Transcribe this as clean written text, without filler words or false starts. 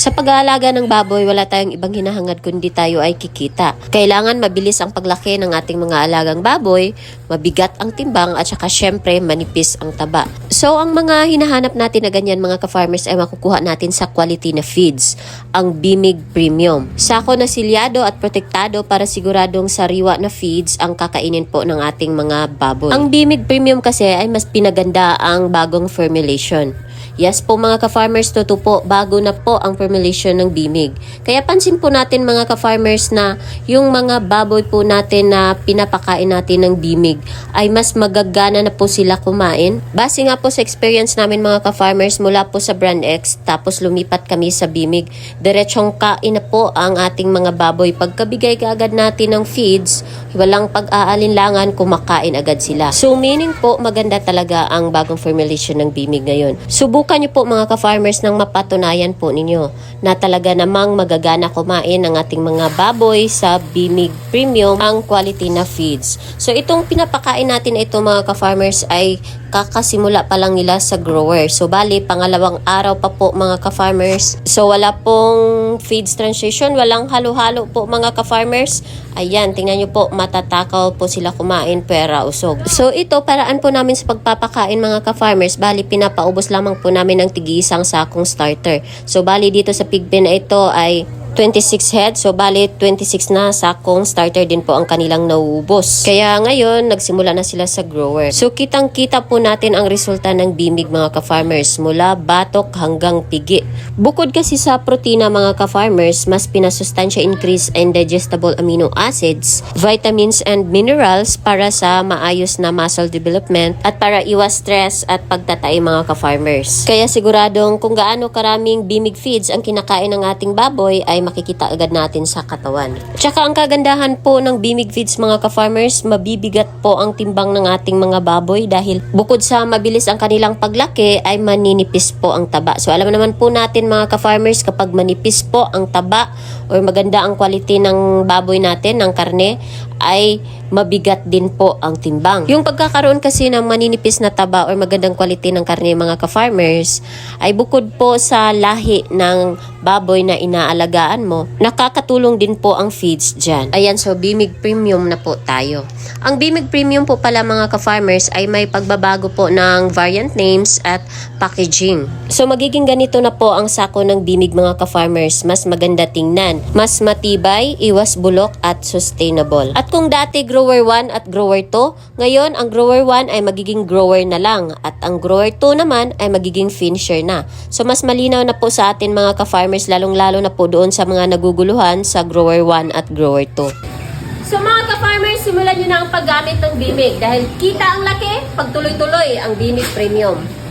Sa pag-aalaga ng baboy, wala tayong ibang hinahangad kundi tayo ay kikita. Kailangan mabilis ang paglaki ng ating mga alagang baboy, mabigat ang timbang at saka syempre manipis ang taba. So ang mga hinahanap natin na ganyan mga ka-farmers ay makukuha natin sa quality na feeds, ang Bimig Premium. Sako na silyado at protektado para siguradong sariwa na feeds ang kakainin po ng ating mga baboy. Ang Bimig Premium kasi ay mas pinaganda ang bagong formulation. Yes po mga ka-farmers, totoo po, bago na po ang formulation ng Bimig. Kaya pansin po natin mga ka-farmers na yung mga baboy po natin na pinapakain natin ng Bimig ay mas magagana na po sila kumain. Base nga po sa experience namin mga ka-farmers mula po sa Brand X, tapos lumipat kami sa Bimig, diretsong kain na po ang ating mga baboy. Pagkabigay kaagad natin ng feeds, walang pag-aalinlangan, kumakain agad sila. So meaning po, maganda talaga ang bagong formulation ng Bimig ngayon. Subukan nyo po mga ka-farmers nang mapatunayan po ninyo na talaga namang magagana kumain ng ating mga baboy sa Bimig Premium ang quality na feeds. So itong pinapakain natin ito mga ka-farmers ay kakasimula pa lang nila sa grower. So bali, pangalawang araw pa po mga ka-farmers. So wala pong feeds transition, walang halo-halo po mga ka-farmers. Ayan, tingnan nyo po, matatakaw po sila kumain pera usog. So ito, paraan po namin sa pagpapakain mga ka-farmers. Bali, pinapaubos lamang po namin ng tig-isang sakong starter. So bali, dito sa pig pen na ito ay 26 heads. So, bali 26 na sakong starter din po ang kanilang nauubos. Kaya ngayon, nagsimula na sila sa grower. So, kitang-kita po natin ang resulta ng Bimig mga ka-farmers mula batok hanggang pigi. Bukod kasi sa protina mga ka-farmers, mas pinasustansya increase in digestible amino acids, vitamins and minerals para sa maayos na muscle development at para iwas stress at pagtatay mga ka-farmers. Kaya siguradong kung gaano karaming Bimig feeds ang kinakain ng ating baboy ay makikita agad natin sa katawan. Tsaka ang kagandahan po ng Bimig feeds mga ka-farmers, mabibigat po ang timbang ng ating mga baboy dahil bukod sa mabilis ang kanilang paglaki ay maninipis po ang taba. So alam naman po natin mga ka-farmers, kapag manipis po ang taba or maganda ang quality ng baboy natin, ng karne, ay mabigat din po ang timbang. Yung pagkakaroon kasi ng maninipis na taba or magandang quality ng karne mga ka-farmers ay bukod po sa lahi ng baboy na inaalagaan mo, nakakatulong din po ang feeds dyan. Ayan, so Bimig Premium na po tayo. Ang Bimig Premium po pala mga ka-farmers ay may pagbabago po ng variant names at packaging. So magiging ganito na po ang sako ng Bimig mga ka-farmers. Mas maganda tingnan, mas matibay, iwas bulok at sustainable. At kung dati grower 1 at grower 2, ngayon ang grower 1 ay magiging grower na lang at ang grower 2 naman ay magiging finisher na. So mas malinaw na po sa atin mga ka-farmers, lalong-lalo na po doon sa mga naguguluhan sa grower 1 at grower 2. So mga ka-farmers, simulan nyo na ang paggamit ng Bimig dahil kita ang laki, pagtuloy-tuloy ang Bimig Premium.